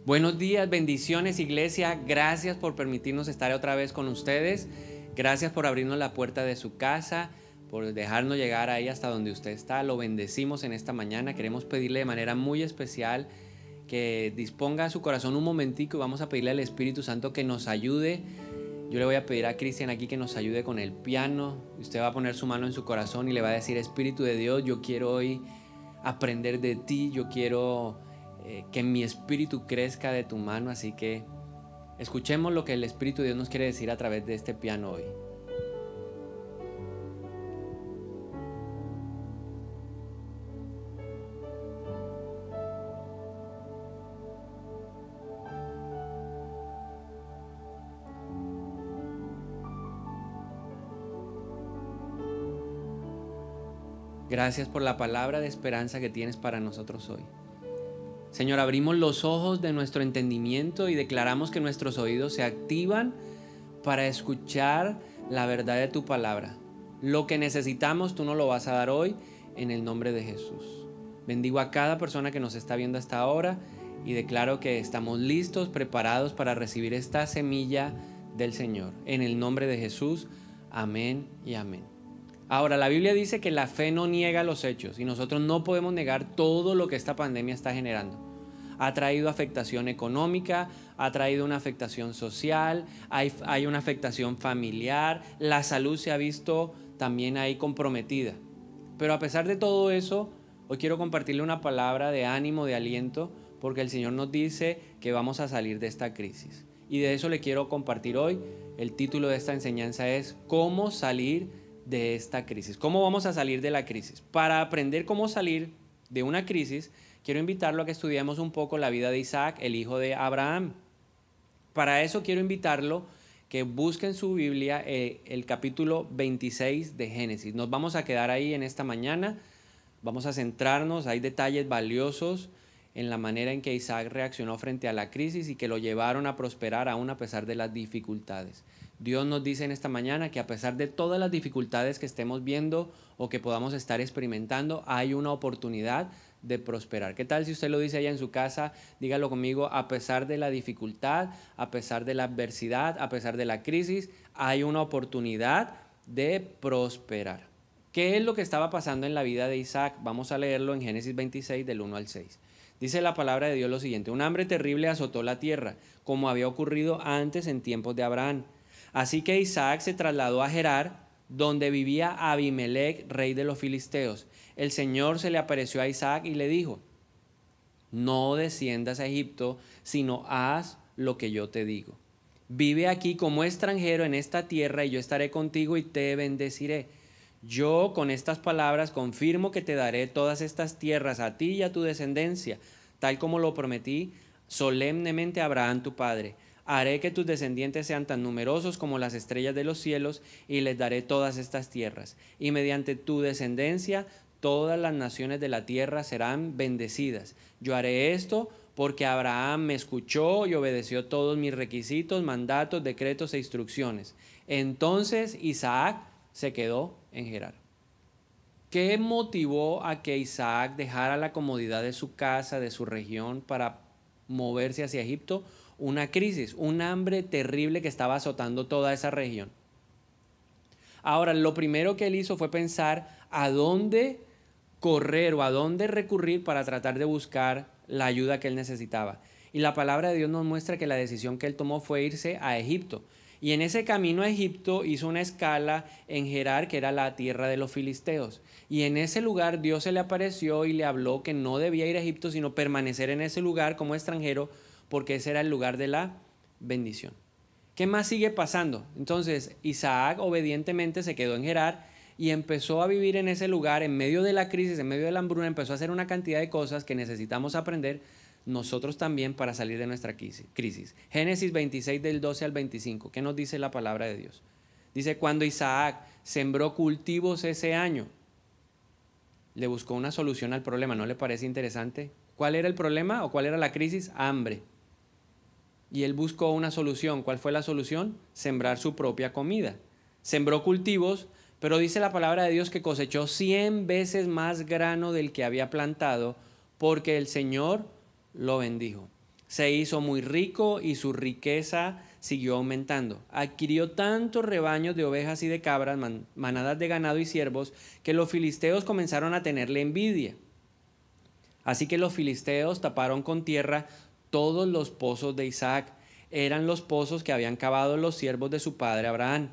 Buenos días, bendiciones iglesia, gracias por permitirnos estar otra vez con ustedes, gracias por abrirnos la puerta de su casa, por dejarnos llegar ahí hasta donde usted está, lo bendecimos en esta mañana, queremos pedirle de manera muy especial que disponga su corazón un momentico y vamos a pedirle al Espíritu Santo que nos ayude. Yo le voy a pedir a Cristian aquí que nos ayude con el piano, usted va a poner su mano en su corazón y le va a decir: Espíritu de Dios, yo quiero hoy aprender de ti, yo quiero que mi espíritu crezca de tu mano, así que escuchemos lo que el Espíritu de Dios nos quiere decir a través de este piano hoy. Gracias por la palabra de esperanza que tienes para nosotros hoy. Señor, abrimos los ojos de nuestro entendimiento y declaramos que nuestros oídos se activan para escuchar la verdad de tu palabra. Lo que necesitamos tú nos lo vas a dar hoy en el nombre de Jesús. Bendigo a cada persona que nos está viendo hasta ahora y declaro que estamos listos, preparados para recibir esta semilla del Señor. En el nombre de Jesús, amén y amén. Ahora, la Biblia dice que la fe no niega los hechos y nosotros no podemos negar todo lo que esta pandemia está generando. Ha traído afectación económica, ha traído una afectación social, hay una afectación familiar, la salud se ha visto también ahí comprometida. Pero a pesar de todo eso, hoy quiero compartirle una palabra de ánimo, de aliento, porque el Señor nos dice que vamos a salir de esta crisis. Y de eso le quiero compartir hoy. El título de esta enseñanza es ¿Cómo salir de esta crisis? ¿Cómo vamos a salir de la crisis? Para aprender cómo salir de una crisis, quiero invitarlo a que estudiemos un poco la vida de Isaac, el hijo de Abraham. Para eso quiero invitarlo que busquen su Biblia el capítulo 26 de Génesis. Nos vamos a quedar ahí en esta mañana, vamos a centrarnos, hay detalles valiosos en la manera en que Isaac reaccionó frente a la crisis y que lo llevaron a prosperar aún a pesar de las dificultades. Dios nos dice en esta mañana que a pesar de todas las dificultades que estemos viendo o que podamos estar experimentando, hay una oportunidad de prosperar. ¿Qué tal si usted lo dice allá en su casa? Dígalo conmigo: a pesar de la dificultad, a pesar de la adversidad, a pesar de la crisis, hay una oportunidad de prosperar. ¿Qué es lo que estaba pasando en la vida de Isaac? Vamos a leerlo en Génesis 26 del 1 al 6. Dice la palabra de Dios lo siguiente: un hambre terrible azotó la tierra, como había ocurrido antes en tiempos de Abraham. Así que Isaac se trasladó a Gerar, donde vivía Abimelec, rey de los filisteos. El Señor se le apareció a Isaac y le dijo: no desciendas a Egipto, sino haz lo que yo te digo. Vive aquí como extranjero en esta tierra y yo estaré contigo y te bendeciré. Yo con estas palabras confirmo que te daré todas estas tierras a ti y a tu descendencia, tal como lo prometí solemnemente a Abraham tu padre. Haré que tus descendientes sean tan numerosos como las estrellas de los cielos y les daré todas estas tierras. Y mediante tu descendencia todas las naciones de la tierra serán bendecidas. Yo haré esto porque Abraham me escuchó y obedeció todos mis requisitos, mandatos, decretos e instrucciones. Entonces Isaac se quedó en Gerar. ¿Qué motivó a que Isaac dejara la comodidad de su casa, de su región, para moverse hacia Egipto? Una crisis, un hambre terrible que estaba azotando toda esa región. Ahora, lo primero que él hizo fue pensar a dónde correr o a dónde recurrir para tratar de buscar la ayuda que él necesitaba. Y la palabra de Dios nos muestra que la decisión que él tomó fue irse a Egipto. Y en ese camino a Egipto hizo una escala en Gerar, que era la tierra de los filisteos. Y en ese lugar Dios se le apareció y le habló que no debía ir a Egipto, sino permanecer en ese lugar como extranjero, porque ese era el lugar de la bendición. ¿Qué más sigue pasando? Entonces Isaac obedientemente se quedó en Gerar y empezó a vivir en ese lugar en medio de la crisis, en medio de la hambruna. Empezó a hacer una cantidad de cosas que necesitamos aprender nosotros también para salir de nuestra crisis. Génesis 26 del 12 al 25. ¿Qué nos dice la palabra de Dios? Dice: cuando Isaac sembró cultivos ese año, le buscó una solución al problema. ¿No le parece interesante? ¿Cuál era el problema o cuál era la crisis? Hambre. Y él buscó una solución. ¿Cuál fue la solución? Sembrar su propia comida. Sembró cultivos, pero dice la palabra de Dios que cosechó 100 veces más grano del que había plantado, porque el Señor lo bendijo. Se hizo muy rico y su riqueza siguió aumentando. Adquirió tantos rebaños de ovejas y de cabras, manadas de ganado y siervos, que los filisteos comenzaron a tenerle envidia. Así que los filisteos taparon con tierra todos los pozos de Isaac. Eran los pozos que habían cavado los siervos de su padre Abraham.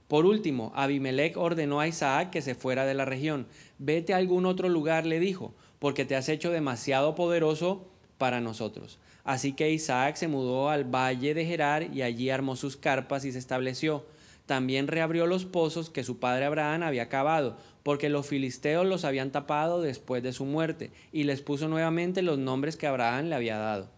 Por último, Abimelech ordenó a Isaac que se fuera de la región. Vete a algún otro lugar, le dijo, porque te has hecho demasiado poderoso para nosotros. Así que Isaac se mudó al valle de Gerar y allí armó sus carpas y se estableció. También reabrió los pozos que su padre Abraham había cavado, porque los filisteos los habían tapado después de su muerte, y les puso nuevamente los nombres que Abraham le había dado.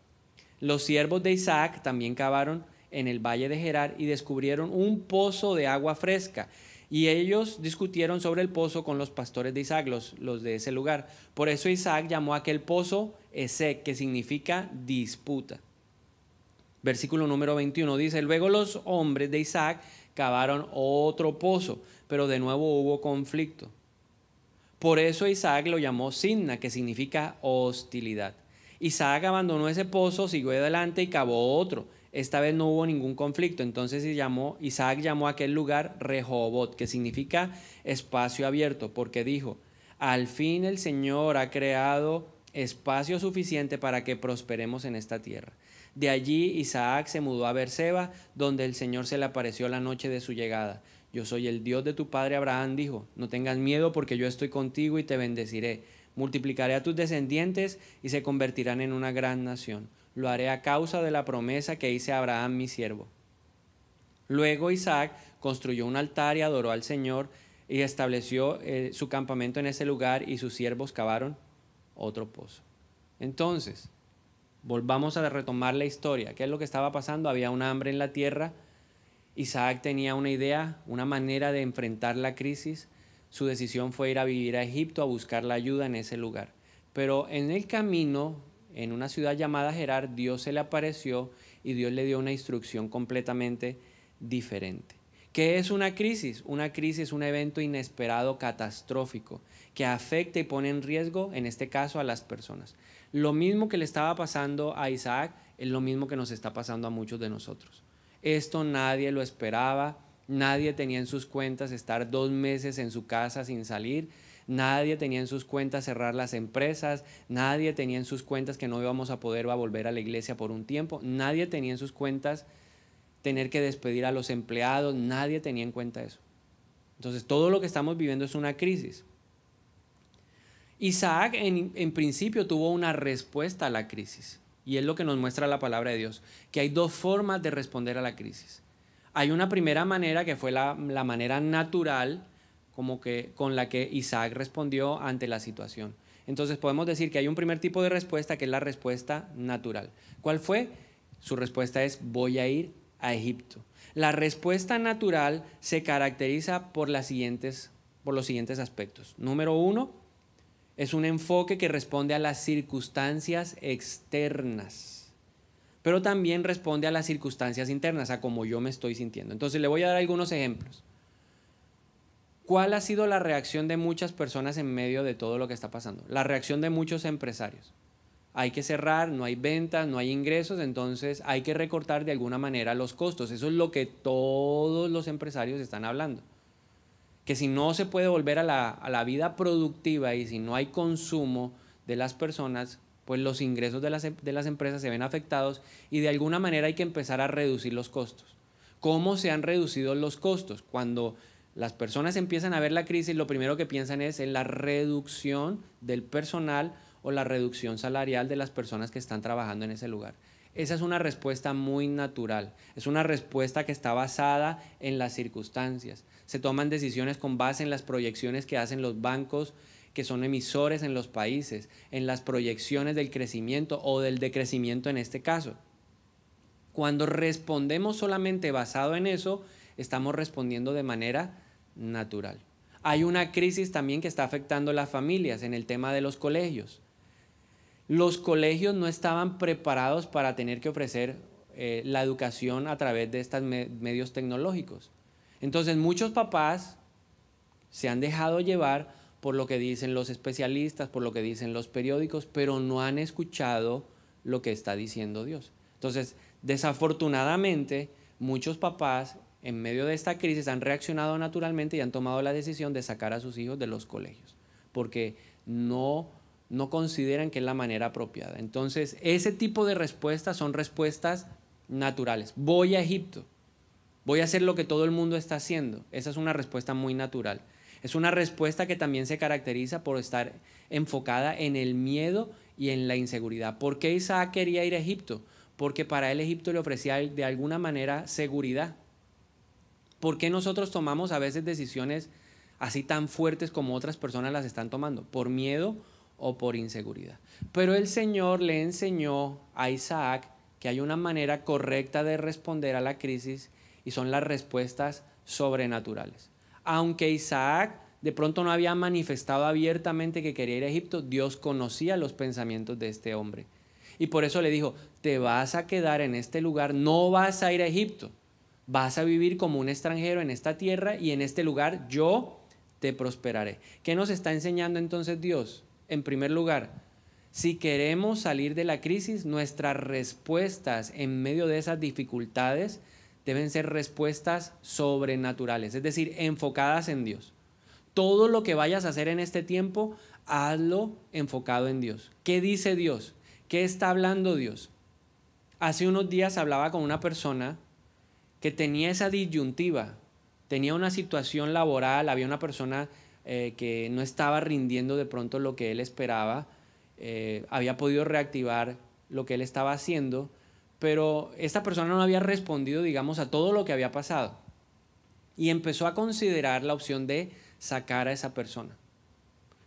Los siervos de Isaac también cavaron en el valle de Gerar y descubrieron un pozo de agua fresca. Y ellos discutieron sobre el pozo con los pastores de Isaac, los de ese lugar. Por eso Isaac llamó a aquel pozo Esek, que significa disputa. Versículo número 21 dice: luego los hombres de Isaac cavaron otro pozo, pero de nuevo hubo conflicto. Por eso Isaac lo llamó Sidna, que significa hostilidad. Isaac abandonó ese pozo, siguió adelante y cavó otro. Esta vez no hubo ningún conflicto. Entonces Isaac llamó a aquel lugar Rehobot, que significa espacio abierto, porque dijo: al fin el Señor ha creado espacio suficiente para que prosperemos en esta tierra. De allí Isaac se mudó a Beerseba, donde el Señor se le apareció la noche de su llegada. Yo soy el Dios de tu padre Abraham, dijo. No tengas miedo, porque yo estoy contigo y te bendeciré. Multiplicaré a tus descendientes y se convertirán en una gran nación. Lo haré a causa de la promesa que hice a Abraham mi siervo. Luego Isaac construyó un altar y adoró al Señor y estableció su campamento en ese lugar, y sus siervos cavaron otro pozo. Entonces, volvamos a retomar la historia. ¿Qué es lo que estaba pasando? Había un hambre en la tierra. Isaac tenía una idea, una manera de enfrentar la crisis. Su decisión fue ir a vivir a Egipto, a buscar la ayuda en ese lugar. Pero en el camino, en una ciudad llamada Gerar, Dios se le apareció y Dios le dio una instrucción completamente diferente. ¿Qué es una crisis? Una crisis es un evento inesperado, catastrófico, que afecta y pone en riesgo, en este caso, a las personas. Lo mismo que le estaba pasando a Isaac es lo mismo que nos está pasando a muchos de nosotros. Esto nadie lo esperaba, nadie tenía en sus cuentas estar 2 meses en su casa sin salir, nadie tenía en sus cuentas cerrar las empresas, nadie tenía en sus cuentas que no íbamos a poder volver a la iglesia por un tiempo, nadie tenía en sus cuentas tener que despedir a los empleados, nadie tenía en cuenta eso. Entonces todo lo que estamos viviendo es una crisis. Isaac en principio tuvo una respuesta a la crisis, y es lo que nos muestra la palabra de Dios, que hay 2 formas de responder a la crisis. Hay una primera manera que fue la manera natural, con la que Isaac respondió ante la situación. Entonces podemos decir que hay un primer tipo de respuesta, que es la respuesta natural. ¿Cuál fue? Su respuesta es: voy a ir a Egipto. La respuesta natural se caracteriza por los siguientes aspectos. Número 1, es un enfoque que responde a las circunstancias externas, pero también responde a las circunstancias internas, a cómo yo me estoy sintiendo. Entonces le voy a dar algunos ejemplos. ¿Cuál ha sido la reacción de muchas personas en medio de todo lo que está pasando? La reacción de muchos empresarios. Hay que cerrar, no hay ventas, no hay ingresos, entonces hay que recortar de alguna manera los costos. Eso es lo que todos los empresarios están hablando. Que si no se puede volver a la vida productiva y si no hay consumo de las personas, pues los ingresos de las empresas se ven afectados, y de alguna manera hay que empezar a reducir los costos. ¿Cómo se han reducido los costos? Cuando las personas empiezan a ver la crisis, lo primero que piensan es en la reducción del personal o la reducción salarial de las personas que están trabajando en ese lugar. Esa es una respuesta muy natural, es una respuesta que está basada en las circunstancias. Se toman decisiones con base en las proyecciones que hacen los bancos, que son emisores en los países, en las proyecciones del crecimiento o del decrecimiento en este caso. Cuando respondemos solamente basado en eso, estamos respondiendo de manera natural. Hay una crisis también que está afectando a las familias en el tema de los colegios. Los colegios no estaban preparados para tener que ofrecer la educación a través de estos medios tecnológicos. Entonces muchos papás se han dejado llevar por lo que dicen los especialistas, por lo que dicen los periódicos, pero no han escuchado lo que está diciendo Dios. Entonces, desafortunadamente, muchos papás en medio de esta crisis han reaccionado naturalmente y han tomado la decisión de sacar a sus hijos de los colegios, porque no consideran que es la manera apropiada. Entonces, ese tipo de respuestas son respuestas naturales. Voy a Egipto, voy a hacer lo que todo el mundo está haciendo. Esa es una respuesta muy natural. Es una respuesta que también se caracteriza por estar enfocada en el miedo y en la inseguridad. ¿Por qué Isaac quería ir a Egipto? Porque para él Egipto le ofrecía de alguna manera seguridad. ¿Por qué nosotros tomamos a veces decisiones así tan fuertes como otras personas las están tomando? ¿Por miedo o por inseguridad? Pero el Señor le enseñó a Isaac que hay una manera correcta de responder a la crisis y son las respuestas sobrenaturales. Aunque Isaac de pronto no había manifestado abiertamente que quería ir a Egipto, Dios conocía los pensamientos de este hombre. Y por eso le dijo, te vas a quedar en este lugar, no vas a ir a Egipto. Vas a vivir como un extranjero en esta tierra y en este lugar yo te prosperaré. ¿Qué nos está enseñando entonces Dios? En primer lugar, si queremos salir de la crisis, nuestras respuestas en medio de esas dificultades deben ser respuestas sobrenaturales, es decir, enfocadas en Dios. Todo lo que vayas a hacer en este tiempo, hazlo enfocado en Dios. ¿Qué dice Dios? ¿Qué está hablando Dios? Hace unos días hablaba con una persona que tenía esa disyuntiva, tenía una situación laboral, había una persona que no estaba rindiendo de pronto lo que él esperaba, había podido reactivar lo que él estaba haciendo, pero esta persona no había respondido, digamos, a todo lo que había pasado y empezó a considerar la opción de sacar a esa persona.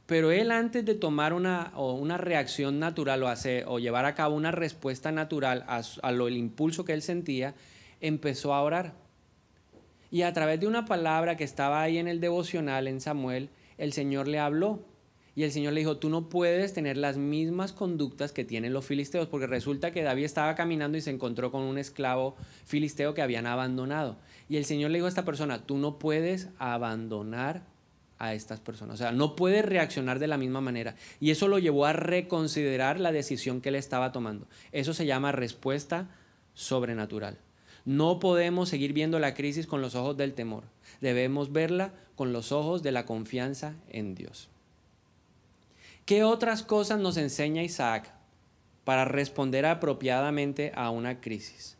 Pero él, antes de tomar una reacción natural o llevar a cabo una respuesta natural el impulso que él sentía, empezó a orar. Y a través de una palabra que estaba ahí en el devocional en Samuel, el Señor le habló. Y el Señor le dijo, tú no puedes tener las mismas conductas que tienen los filisteos, porque resulta que David estaba caminando y se encontró con un esclavo filisteo que habían abandonado. Y el Señor le dijo a esta persona, tú no puedes abandonar a estas personas. O sea, no puedes reaccionar de la misma manera. Y eso lo llevó a reconsiderar la decisión que él estaba tomando. Eso se llama respuesta sobrenatural. No podemos seguir viendo la crisis con los ojos del temor. Debemos verla con los ojos de la confianza en Dios. ¿Qué otras cosas nos enseña Isaac para responder apropiadamente a una crisis?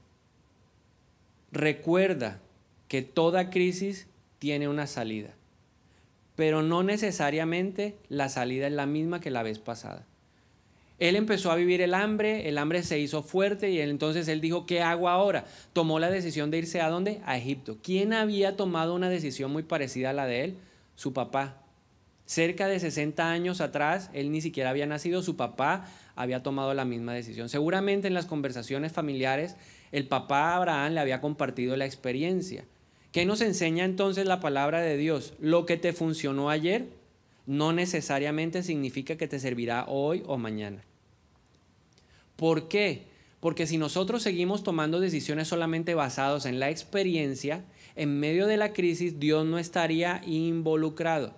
Recuerda que toda crisis tiene una salida, pero no necesariamente la salida es la misma que la vez pasada. Él empezó a vivir el hambre se hizo fuerte y entonces él dijo, ¿qué hago ahora? Tomó la decisión de irse ¿a dónde? A Egipto. ¿Quién había tomado una decisión muy parecida a la de él? Su papá. Cerca de 60 años atrás, él ni siquiera había nacido, su papá había tomado la misma decisión. Seguramente en las conversaciones familiares, el papá Abraham le había compartido la experiencia. ¿Qué nos enseña entonces la palabra de Dios? Lo que te funcionó ayer no necesariamente significa que te servirá hoy o mañana. ¿Por qué? Porque si nosotros seguimos tomando decisiones solamente basadas en la experiencia, en medio de la crisis Dios no estaría involucrado.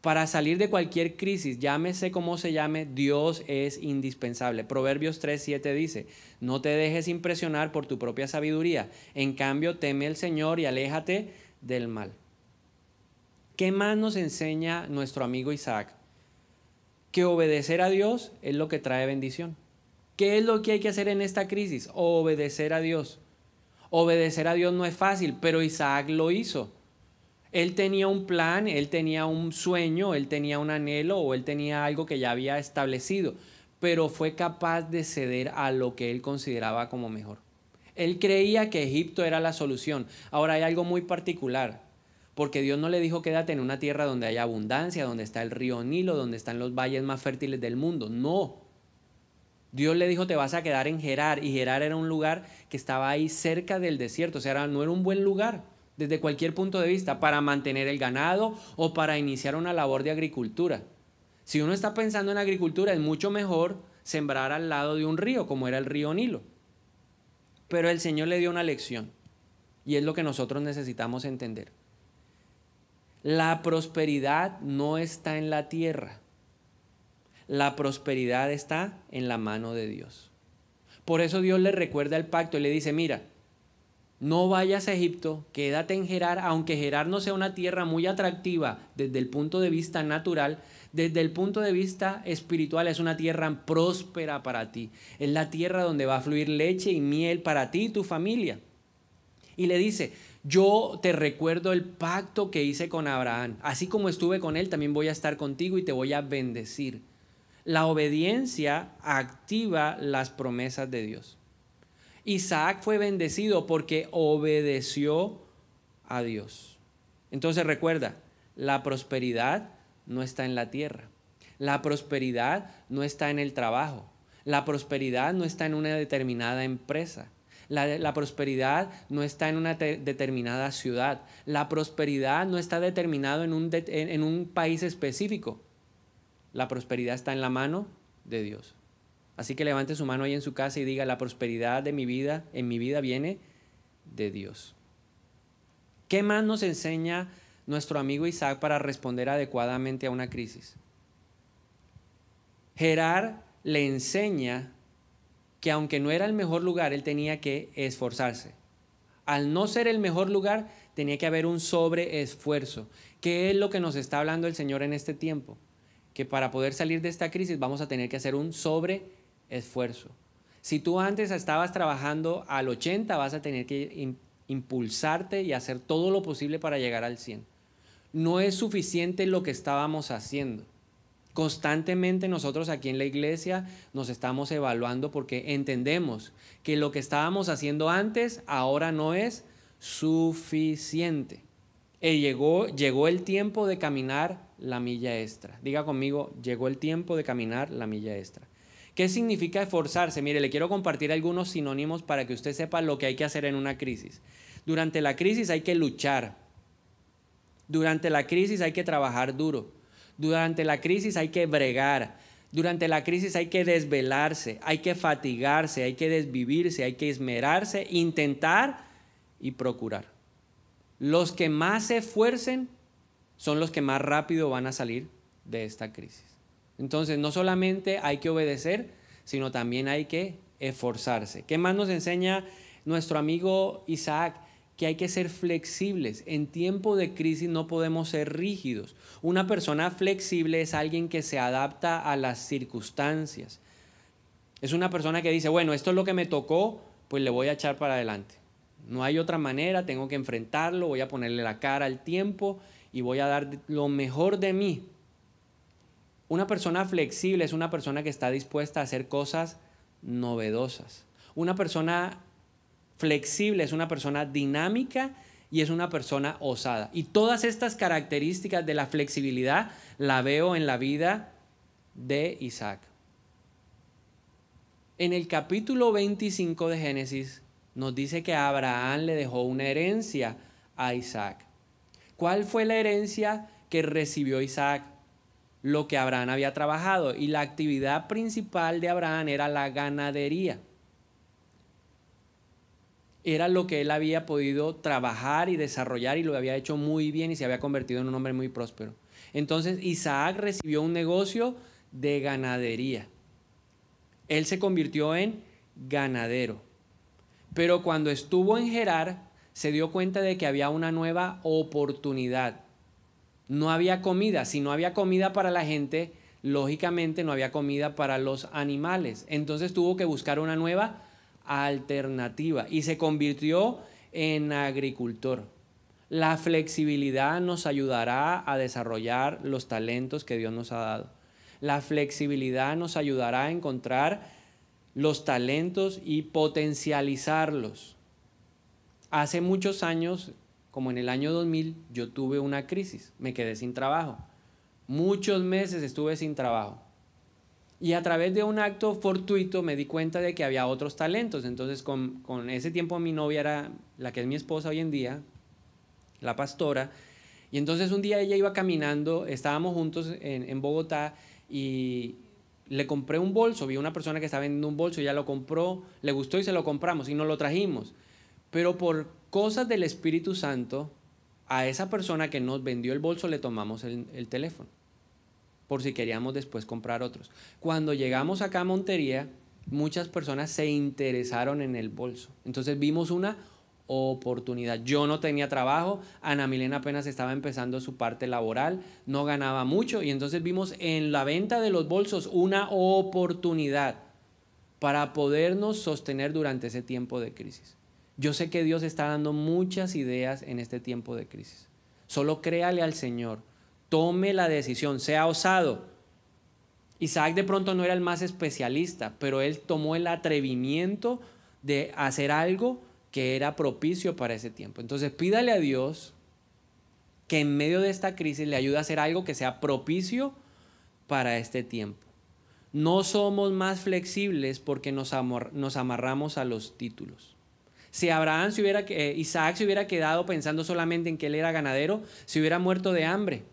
Para salir de cualquier crisis, llámese como se llame, Dios es indispensable. Proverbios 3:7 dice, no te dejes impresionar por tu propia sabiduría, en cambio teme al Señor y aléjate del mal. ¿Qué más nos enseña nuestro amigo Isaac? Que obedecer a Dios es lo que trae bendición. ¿Qué es lo que hay que hacer en esta crisis? Obedecer a Dios. Obedecer a Dios no es fácil, pero Isaac lo hizo. Él tenía un plan, él tenía un sueño, él tenía un anhelo o él tenía algo que ya había establecido, pero fue capaz de ceder a lo que él consideraba como mejor. Él creía que Egipto era la solución. Ahora hay algo muy particular, porque Dios no le dijo quédate en una tierra donde haya abundancia, donde está el río Nilo, donde están los valles más fértiles del mundo. No. Dios le dijo te vas a quedar en Gerar, y Gerar era un lugar que estaba ahí cerca del desierto, o sea, no era un buen lugar desde cualquier punto de vista para mantener el ganado o para iniciar una labor de agricultura. Si uno está pensando en agricultura, es mucho mejor sembrar al lado de un río, como era el río Nilo. Pero el Señor le dio una lección, y es lo que nosotros necesitamos entender. La prosperidad no está en la tierra. La prosperidad está en la mano de Dios. Por eso Dios le recuerda el pacto y le dice, mira, no vayas a Egipto, quédate en Gerar, aunque Gerar no sea una tierra muy atractiva desde el punto de vista natural, desde el punto de vista espiritual es una tierra próspera para ti. Es la tierra donde va a fluir leche y miel para ti y tu familia. Y le dice, yo te recuerdo el pacto que hice con Abraham. Así como estuve con él, también voy a estar contigo y te voy a bendecir. La obediencia activa las promesas de Dios. Isaac fue bendecido porque obedeció a Dios. Entonces recuerda, la prosperidad no está en la tierra. La prosperidad no está en el trabajo. La prosperidad no está en una determinada empresa. La prosperidad no está en una determinada ciudad. La prosperidad no está determinado en un país específico. La prosperidad está en la mano de Dios. Así que levante su mano ahí en su casa y diga, la prosperidad de mi vida, en mi vida viene de Dios. ¿Qué más nos enseña nuestro amigo Isaac para responder adecuadamente a una crisis? Gerar le enseña que aunque no era el mejor lugar, él tenía que esforzarse. Al no ser el mejor lugar, tenía que haber un sobreesfuerzo. ¿Qué es lo que nos está hablando el Señor en este tiempo? Que para poder salir de esta crisis vamos a tener que hacer un sobreesfuerzo. Si tú antes estabas trabajando al 80, vas a tener que impulsarte y hacer todo lo posible para llegar al 100. No es suficiente lo que estábamos haciendo. Constantemente nosotros aquí en la iglesia nos estamos evaluando porque entendemos que lo que estábamos haciendo antes ahora no es suficiente. Llegó el tiempo de caminar la milla extra. Diga conmigo, llegó el tiempo de caminar la milla extra. ¿Qué significa esforzarse? Mire, le quiero compartir algunos sinónimos para que usted sepa lo que hay que hacer en una crisis. Durante la crisis hay que luchar. Durante la crisis hay que trabajar duro. Durante la crisis hay que bregar. Durante la crisis hay que desvelarse, hay que fatigarse, hay que desvivirse, hay que esmerarse, intentar y procurar. Los que más se esfuercen son los que más rápido van a salir de esta crisis. Entonces, no solamente hay que obedecer, sino también hay que esforzarse. ¿Qué más nos enseña nuestro amigo Isaac? Que hay que ser flexibles. En tiempo de crisis no podemos ser rígidos. Una persona flexible es alguien que se adapta a las circunstancias. Es una persona que dice, bueno, esto es lo que me tocó, pues le voy a echar para adelante. No hay otra manera, tengo que enfrentarlo, voy a ponerle la cara al tiempo y voy a dar lo mejor de mí. Una persona flexible es una persona que está dispuesta a hacer cosas novedosas. Una persona flexible es una persona dinámica y es una persona osada. Y todas estas características de la flexibilidad la veo en la vida de Isaac. En el capítulo 25 de Génesis nos dice que Abraham le dejó una herencia a Isaac. ¿Cuál fue la herencia que recibió Isaac? Lo que Abraham había trabajado, y la actividad principal de Abraham era la ganadería. Era lo que él había podido trabajar y desarrollar y lo había hecho muy bien y se había convertido en un hombre muy próspero. Entonces Isaac recibió un negocio de ganadería. Él se convirtió en ganadero. Pero cuando estuvo en Gerar, se dio cuenta de que había una nueva oportunidad. No había comida. Si no había comida para la gente, lógicamente no había comida para los animales. Entonces tuvo que buscar una nueva alternativa y se convirtió en agricultor. La flexibilidad nos ayudará a desarrollar los talentos que Dios nos ha dado. La flexibilidad nos ayudará a encontrar los talentos y potencializarlos. Hace muchos años, como en el año 2000, yo tuve una crisis, me quedé sin trabajo. Muchos meses estuve sin trabajo. Y a través de un acto fortuito me di cuenta de que había otros talentos. Entonces con ese tiempo mi novia era la que es mi esposa hoy en día, la pastora. Y entonces un día ella iba caminando, estábamos juntos en Bogotá y le compré un bolso. Vi a una persona que estaba vendiendo un bolso, ella lo compró, le gustó y se lo compramos y nos lo trajimos. Pero por cosas del Espíritu Santo, a esa persona que nos vendió el bolso le tomamos el teléfono, por si queríamos después comprar otros. Cuando llegamos acá a Montería, muchas personas se interesaron en el bolso. Entonces vimos una oportunidad. Yo no tenía trabajo, Ana Milena apenas estaba empezando su parte laboral, no ganaba mucho y entonces vimos en la venta de los bolsos una oportunidad para podernos sostener durante ese tiempo de crisis. Yo sé que Dios está dando muchas ideas en este tiempo de crisis. Solo créale al Señor, tome la decisión, sea osado. Isaac de pronto no era el más especialista, pero él tomó el atrevimiento de hacer algo que era propicio para ese tiempo. Entonces pídale a Dios que en medio de esta crisis le ayude a hacer algo que sea propicio para este tiempo. No somos más flexibles porque nos amarramos a los títulos. Si Isaac se hubiera quedado pensando solamente en que él era ganadero, se hubiera muerto de hambre.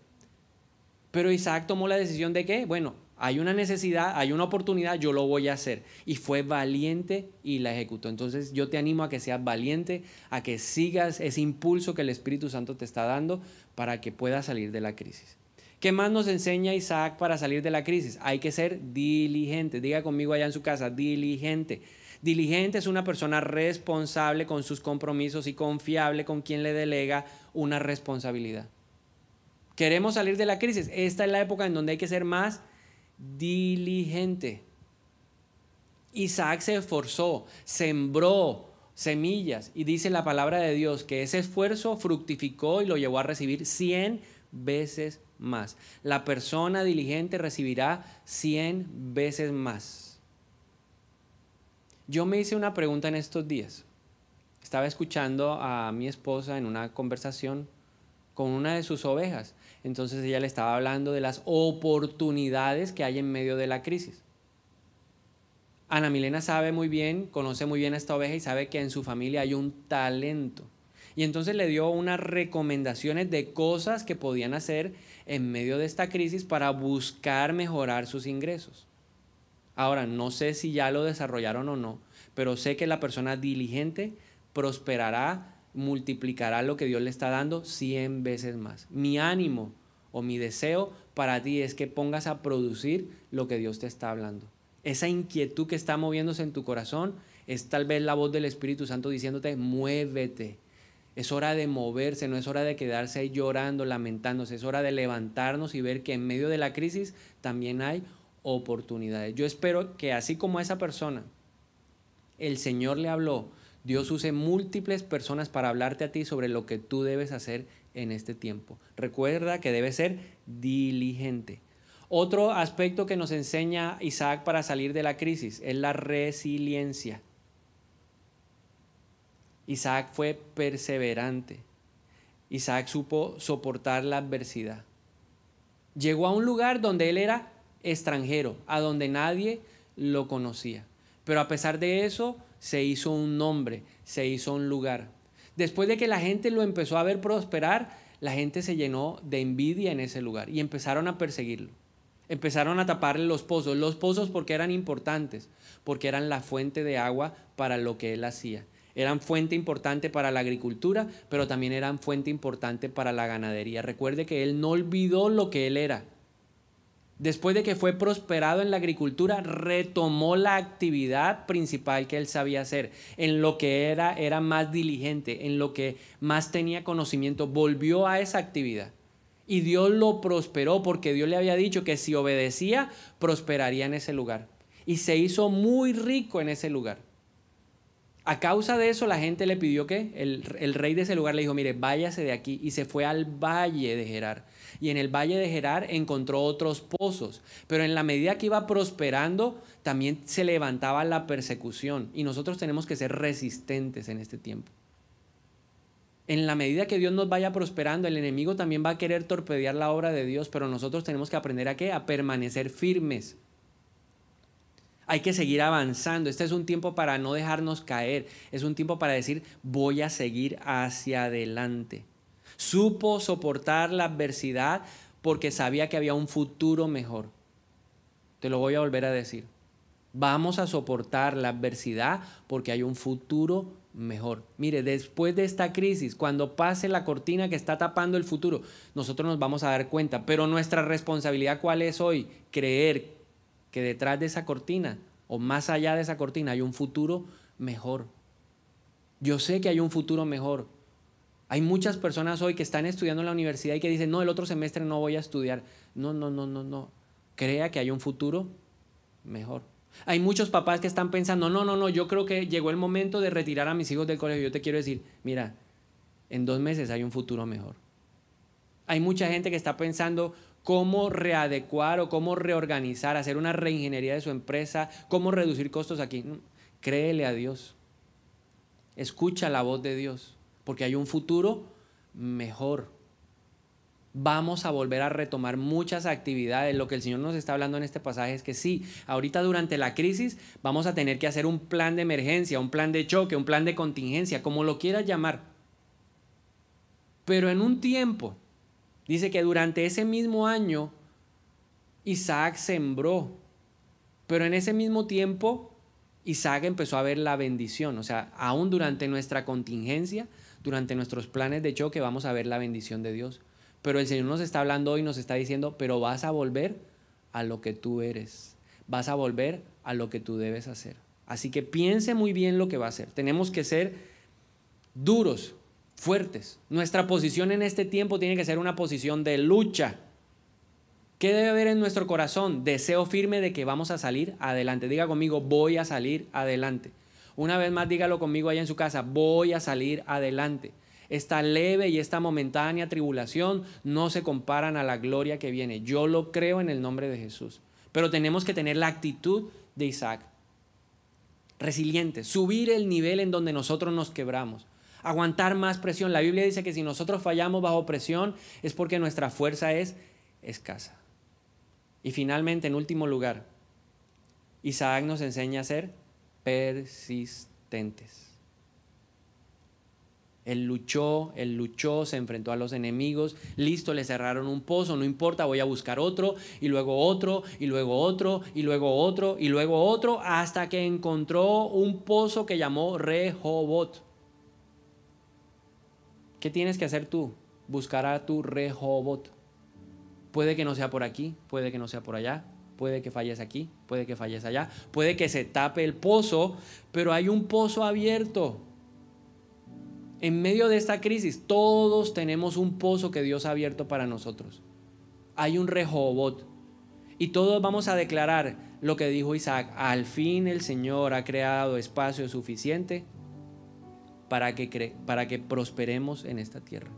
Pero Isaac tomó la decisión de que, bueno, hay una necesidad, hay una oportunidad, yo lo voy a hacer. Y fue valiente y la ejecutó. Entonces yo te animo a que seas valiente, a que sigas ese impulso que el Espíritu Santo te está dando para que puedas salir de la crisis. ¿Qué más nos enseña Isaac para salir de la crisis? Hay que ser diligente. Diga conmigo allá en su casa, diligente. Diligente es una persona responsable con sus compromisos y confiable con quien le delega una responsabilidad. ¿Queremos salir de la crisis? Esta es la época en donde hay que ser más diligente. Isaac se esforzó, sembró semillas y dice la palabra de Dios que ese esfuerzo fructificó y lo llevó a recibir 100 veces más. La persona diligente recibirá 100 veces más. Yo me hice una pregunta en estos días. Estaba escuchando a mi esposa en una conversación con una de sus ovejas. Entonces ella le estaba hablando de las oportunidades que hay en medio de la crisis. Ana Milena sabe muy bien, conoce muy bien a esta oveja y sabe que en su familia hay un talento. Y entonces le dio unas recomendaciones de cosas que podían hacer en medio de esta crisis para buscar mejorar sus ingresos. Ahora, no sé si ya lo desarrollaron o no, pero sé que la persona diligente prosperará, multiplicará lo que Dios le está dando 100 veces más. Mi ánimo o mi deseo para ti es que pongas a producir lo que Dios te está hablando. Esa inquietud que está moviéndose en tu corazón es tal vez la voz del Espíritu Santo diciéndote, muévete. Es hora de moverse, no es hora de quedarse ahí llorando, lamentándose. Es hora de levantarnos y ver que en medio de la crisis también hay oportunidades. Yo espero que así como a esa persona el Señor le habló, Dios use múltiples personas para hablarte a ti sobre lo que tú debes hacer en este tiempo. Recuerda que debes ser diligente. Otro aspecto que nos enseña Isaac para salir de la crisis es la resiliencia. Isaac fue perseverante. Isaac supo soportar la adversidad. Llegó a un lugar donde él era extranjero, a donde nadie lo conocía. Pero a pesar de eso, se hizo un nombre, se hizo un lugar. Después de que la gente lo empezó a ver prosperar, la gente se llenó de envidia en ese lugar y empezaron a perseguirlo. Empezaron a taparle los pozos porque eran importantes, porque eran la fuente de agua para lo que él hacía. Eran fuente importante para la agricultura, pero también eran fuente importante para la ganadería. Recuerde que él no olvidó lo que él era. Después de que fue prosperado en la agricultura, retomó la actividad principal que él sabía hacer. En lo que era más diligente, en lo que más tenía conocimiento, volvió a esa actividad. Y Dios lo prosperó porque Dios le había dicho que si obedecía, prosperaría en ese lugar. Y se hizo muy rico en ese lugar. A causa de eso la gente le pidió que el rey de ese lugar le dijo, mire, váyase de aquí, y se fue al valle de Gerar. Y en el valle de Gerar encontró otros pozos, pero en la medida que iba prosperando también se levantaba la persecución y nosotros tenemos que ser resistentes en este tiempo. En la medida que Dios nos vaya prosperando, el enemigo también va a querer torpedear la obra de Dios, pero nosotros tenemos que aprender ¿a qué? A permanecer firmes. Hay que seguir avanzando. Este es un tiempo para no dejarnos caer. Es un tiempo para decir, voy a seguir hacia adelante. Supo soportar la adversidad porque sabía que había un futuro mejor. Te lo voy a volver a decir. Vamos a soportar la adversidad porque hay un futuro mejor. Mire, después de esta crisis, cuando pase la cortina que está tapando el futuro, nosotros nos vamos a dar cuenta. Pero nuestra responsabilidad, ¿cuál es hoy? Creer que detrás de esa cortina o más allá de esa cortina hay un futuro mejor. Yo sé que hay un futuro mejor. Hay muchas personas hoy que están estudiando en la universidad y que dicen, no, el otro semestre no voy a estudiar. No. Crea que hay un futuro mejor. Hay muchos papás que están pensando, no, yo creo que llegó el momento de retirar a mis hijos del colegio. Yo te quiero decir, mira, en 2 meses hay un futuro mejor. Hay mucha gente que está pensando cómo readecuar o cómo reorganizar, hacer una reingeniería de su empresa, cómo reducir costos aquí. Créele a Dios. Escucha la voz de Dios, porque hay un futuro mejor. Vamos a volver a retomar muchas actividades. Lo que el Señor nos está hablando en este pasaje es que sí, ahorita durante la crisis vamos a tener que hacer un plan de emergencia, un plan de choque, un plan de contingencia, como lo quieras llamar. Pero en un tiempo, dice que durante ese mismo año Isaac sembró, pero en ese mismo tiempo Isaac empezó a ver la bendición. O sea, aún durante nuestra contingencia, durante nuestros planes de choque, vamos a ver la bendición de Dios. Pero el Señor nos está hablando hoy, nos está diciendo, pero vas a volver a lo que tú eres. Vas a volver a lo que tú debes hacer. Así que piense muy bien lo que va a hacer. Tenemos que ser duros, fuertes. Nuestra posición en este tiempo tiene que ser una posición de lucha. ¿Qué debe haber en nuestro corazón? Deseo firme de que vamos a salir adelante. Diga conmigo, voy a salir adelante. Una vez más, dígalo conmigo allá en su casa, voy a salir adelante. Esta leve y esta momentánea tribulación no se comparan a la gloria que viene. Yo lo creo en el nombre de Jesús. Pero tenemos que tener la actitud de Isaac. Resiliente, subir el nivel en donde nosotros nos quebramos. Aguantar más presión. La Biblia dice que si nosotros fallamos bajo presión es porque nuestra fuerza es escasa. Y finalmente, en último lugar, Isaac nos enseña a ser persistentes. Él luchó, se enfrentó a los enemigos, listo, le cerraron un pozo, no importa, voy a buscar otro, y luego otro, y luego otro, y luego otro, y luego otro, hasta que encontró un pozo que llamó Rehobot. ¿Qué tienes que hacer tú? Buscar a tu Rehobot. Puede que no sea por aquí, puede que no sea por allá, puede que falles aquí, puede que falles allá, puede que se tape el pozo, pero hay un pozo abierto. En medio de esta crisis, todos tenemos un pozo que Dios ha abierto para nosotros. Hay un Rehobot. Y todos vamos a declarar lo que dijo Isaac. Al fin el Señor ha creado espacio suficiente para que prosperemos en esta tierra.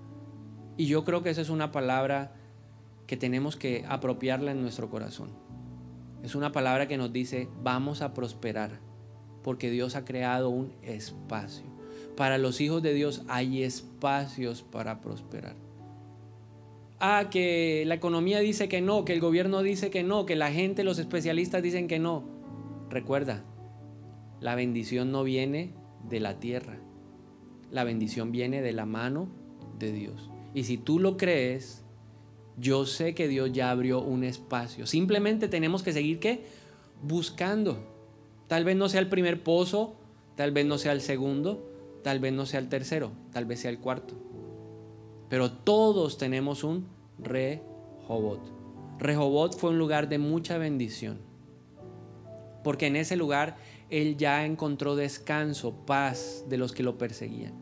Y yo creo que esa es una palabra que tenemos que apropiarla en nuestro corazón. Es una palabra que nos dice, vamos a prosperar, porque Dios ha creado un espacio. Para los hijos de Dios hay espacios para prosperar. Que la economía dice que no, que el gobierno dice que no, que la gente, los especialistas dicen que no. Recuerda, la bendición no viene de la tierra. La bendición viene de la mano de Dios. Y si tú lo crees, yo sé que Dios ya abrió un espacio. Simplemente tenemos que seguir, ¿qué? Buscando. Tal vez no sea el primer pozo, tal vez no sea el segundo, tal vez no sea el tercero, tal vez sea el cuarto. Pero todos tenemos un Rehobot. Rehobot fue un lugar de mucha bendición, porque en ese lugar él ya encontró descanso, paz de los que lo perseguían.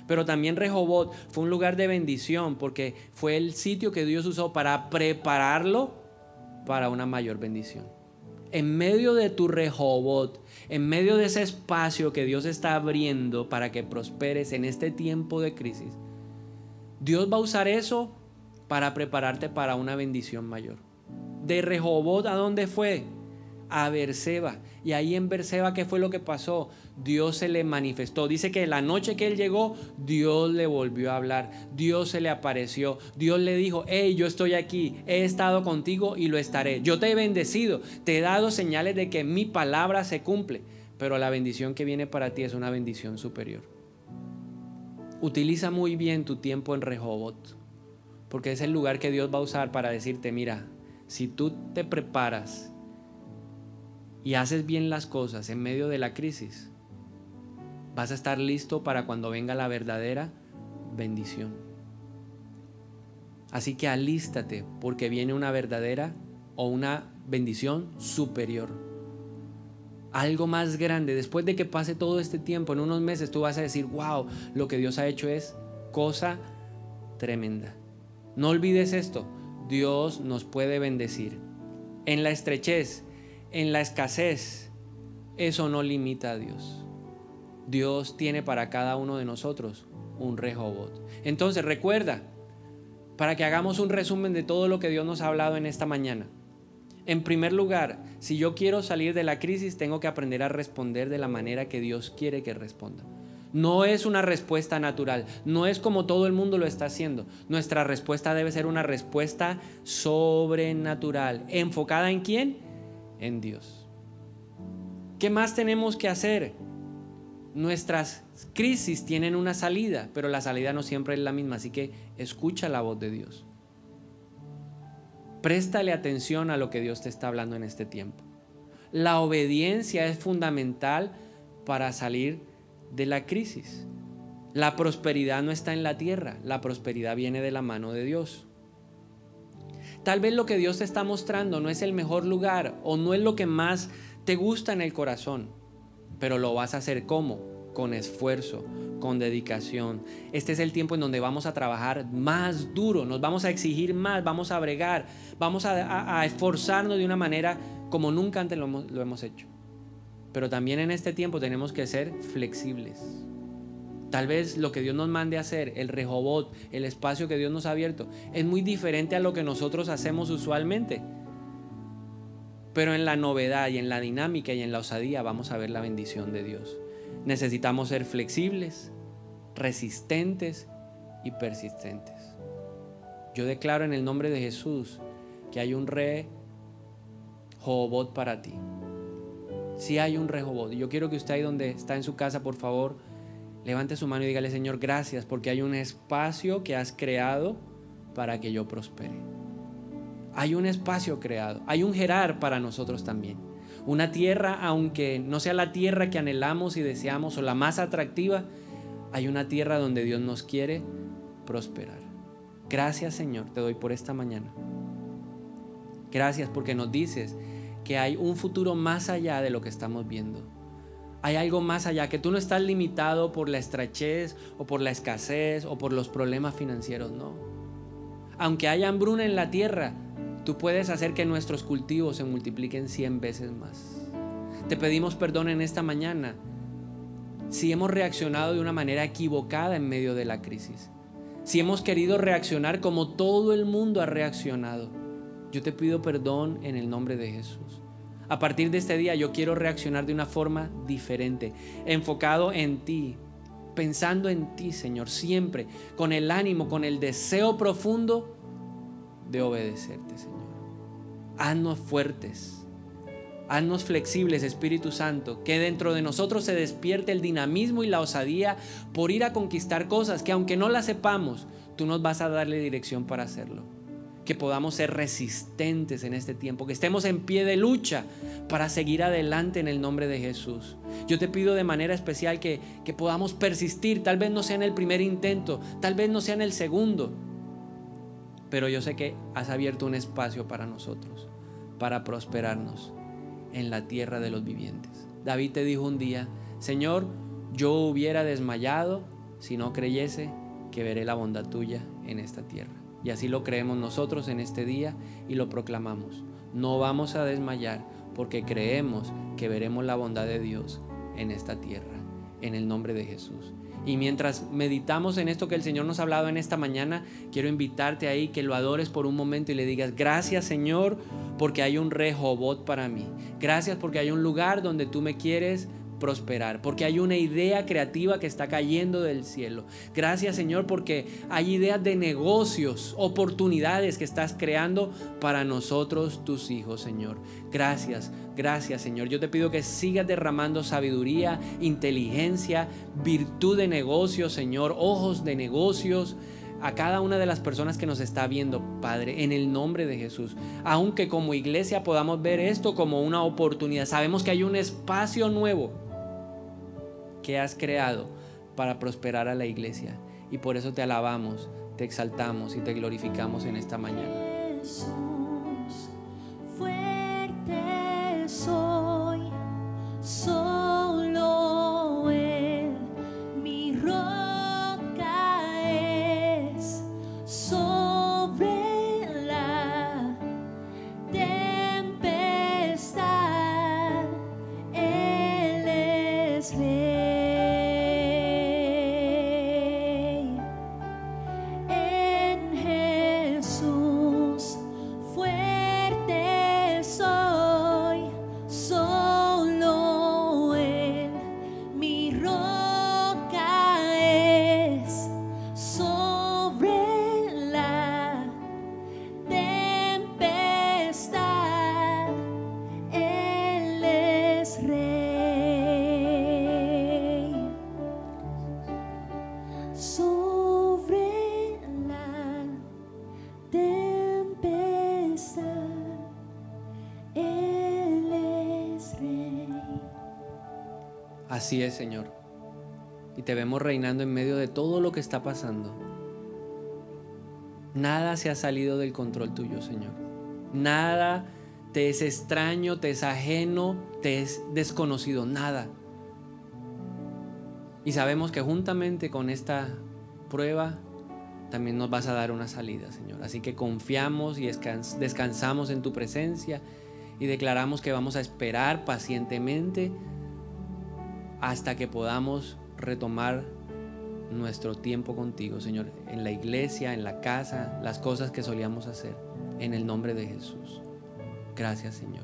Pero también Rehobot fue un lugar de bendición, porque fue el sitio que Dios usó para prepararlo para una mayor bendición. En medio de tu Rehobot, en medio de ese espacio que Dios está abriendo para que prosperes en este tiempo de crisis, Dios va a usar eso para prepararte para una bendición mayor. De Rehobot, ¿a dónde fue? A Berseba. Y ahí en Berseba, ¿qué fue lo que pasó? Dios se le manifestó. Dice que la noche que él llegó, Dios le volvió a hablar. Dios se le apareció. Dios le dijo, hey, yo estoy aquí, he estado contigo y lo estaré. Yo te he bendecido, te he dado señales de que mi palabra se cumple. Pero la bendición que viene para ti es una bendición superior. Utiliza muy bien tu tiempo en Rehobot, porque es el lugar que Dios va a usar para decirte, mira, si tú te preparas y haces bien las cosas en medio de la crisis, vas a estar listo para cuando venga la verdadera bendición. Así que alístate, porque viene una verdadera o una bendición superior. algo más grande. Después de que pase todo este tiempo, en unos meses tú vas a decir, wow, lo que Dios ha hecho es cosa tremenda. No olvides esto, Dios nos puede bendecir. En la estrechez, en la escasez, eso no limita a Dios. Dios tiene para cada uno de nosotros un Rehobot. Entonces recuerda, para que hagamos un resumen de todo lo que Dios nos ha hablado en esta mañana. En primer lugar, si yo quiero salir de la crisis, tengo que aprender a responder de la manera que Dios quiere que responda. No es una respuesta natural, no es como todo el mundo lo está haciendo. Nuestra respuesta debe ser una respuesta sobrenatural. ¿Enfocada en quién? En Dios. ¿Qué más tenemos que hacer? Nuestras crisis tienen una salida, pero la salida no siempre es la misma, así que escucha la voz de Dios. Préstale atención a lo que Dios te está hablando en este tiempo. La obediencia es fundamental para salir de la crisis. La prosperidad no está en la tierra, la prosperidad viene de la mano de Dios. Tal vez lo que Dios te está mostrando no es el mejor lugar o no es lo que más te gusta en el corazón, pero lo vas a hacer ¿cómo? Con esfuerzo, con dedicación. Este es el tiempo en donde vamos a trabajar más duro, nos vamos a exigir más, vamos a bregar, vamos a esforzarnos de una manera como nunca antes lo hemos hecho. Pero también en este tiempo tenemos que ser flexibles. Tal vez lo que Dios nos mande a hacer, el Rehobot, el espacio que Dios nos ha abierto, es muy diferente a lo que nosotros hacemos usualmente. Pero en la novedad y en la dinámica y en la osadía vamos a ver la bendición de Dios. Necesitamos ser flexibles, resistentes y persistentes. Yo declaro en el nombre de Jesús que hay un Rehobot para ti. Sí hay un Rehobot. Yo quiero que usted ahí donde está en su casa, por favor, levante su mano y dígale: Señor, gracias porque hay un espacio que has creado para que yo prospere. Hay un espacio creado, hay un Gerar para nosotros también. Una tierra, aunque no sea la tierra que anhelamos y deseamos o la más atractiva, hay una tierra donde Dios nos quiere prosperar. Gracias, Señor, te doy por esta mañana. Gracias porque nos dices que hay un futuro más allá de lo que estamos viendo. Hay algo más allá, que tú no estás limitado por la estrechez o por la escasez o por los problemas financieros, no. Aunque haya hambruna en la tierra, tú puedes hacer que nuestros cultivos se multipliquen 100 veces más. Te pedimos perdón en esta mañana si hemos reaccionado de una manera equivocada en medio de la crisis. Si hemos querido reaccionar como todo el mundo ha reaccionado. Yo te pido perdón en el nombre de Jesús. A partir de este día yo quiero reaccionar de una forma diferente, enfocado en ti, pensando en ti, Señor, siempre con el ánimo, con el deseo profundo de obedecerte, Señor. Haznos fuertes, haznos flexibles, Espíritu Santo, que dentro de nosotros se despierte el dinamismo y la osadía por ir a conquistar cosas que aunque no las sepamos, tú nos vas a darle dirección para hacerlo. Que podamos ser resistentes en este tiempo, que estemos en pie de lucha para seguir adelante en el nombre de Jesús. Yo te pido de manera especial que podamos persistir, tal vez no sea en el primer intento, tal vez no sea en el segundo, pero yo sé que has abierto un espacio para nosotros, para prosperarnos en la tierra de los vivientes. David te dijo un día: Señor, yo hubiera desmayado si no creyese que veré la bondad tuya en esta tierra. Y así lo creemos nosotros en este día y lo proclamamos. No vamos a desmayar porque creemos que veremos la bondad de Dios en esta tierra, en el nombre de Jesús. Y mientras meditamos en esto que el Señor nos ha hablado en esta mañana, quiero invitarte ahí que lo adores por un momento y le digas: gracias, Señor, porque hay un Rehobot para mí. Gracias porque hay un lugar donde tú me quieres prosperar, porque hay una idea creativa que está cayendo del cielo. Gracias, Señor, porque hay ideas de negocios, oportunidades que estás creando para nosotros, tus hijos, Señor. Gracias, gracias, Señor. Yo te pido que sigas derramando sabiduría, inteligencia, virtud de negocios, Señor, ojos de negocios a cada una de las personas que nos está viendo, Padre, en el nombre de Jesús. Aunque como iglesia podamos ver esto como una oportunidad, sabemos que hay un espacio nuevo que has creado para prosperar a la iglesia, y por eso te alabamos, te exaltamos y te glorificamos en esta mañana. Jesús, fuerte soy, Así es, Señor. Y te vemos reinando en medio de todo lo que está pasando. Nada se ha salido del control tuyo, Señor. Nada te es extraño, te es ajeno, te es desconocido, nada. Y sabemos que juntamente con esta prueba también nos vas a dar una salida, Señor. Así que confiamos y descansamos en tu presencia y declaramos que vamos a esperar pacientemente hasta que podamos retomar nuestro tiempo contigo, Señor, en la iglesia, en la casa, las cosas que solíamos hacer, en el nombre de Jesús. Gracias, Señor.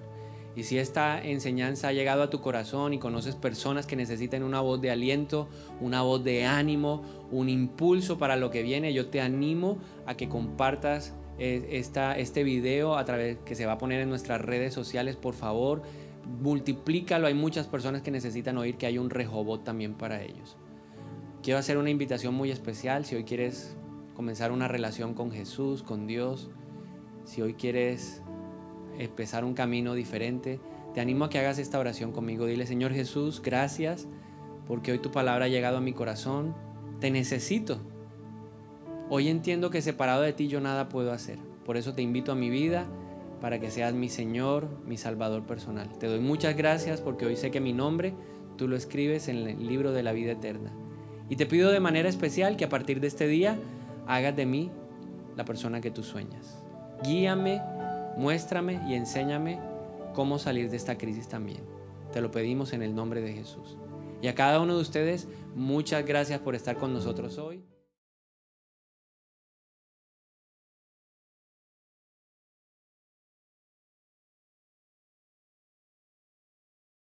Y si esta enseñanza ha llegado a tu corazón y conoces personas que necesitan una voz de aliento, una voz de ánimo, un impulso para lo que viene, yo te animo a que compartas este video a través que se va a poner en nuestras redes sociales. Por favor, multiplícalo. Hay muchas personas que necesitan oír que hay un Rehobot también para ellos. Quiero hacer una invitación muy especial. Si hoy quieres comenzar una relación con Jesús, con Dios, si hoy quieres empezar un camino diferente, te animo a que hagas esta oración conmigo. Dile: Señor Jesús, gracias porque hoy tu palabra ha llegado a mi corazón. Te necesito. Hoy entiendo que separado de ti yo nada puedo hacer. Por eso te invito a mi vida para que seas mi Señor, mi Salvador personal. Te doy muchas gracias porque hoy sé que mi nombre tú lo escribes en el libro de la vida eterna. Y te pido de manera especial que a partir de este día hagas de mí la persona que tú sueñas. Guíame, muéstrame y enséñame cómo salir de esta crisis también. Te lo pedimos en el nombre de Jesús. Y a cada uno de ustedes, muchas gracias por estar con nosotros hoy.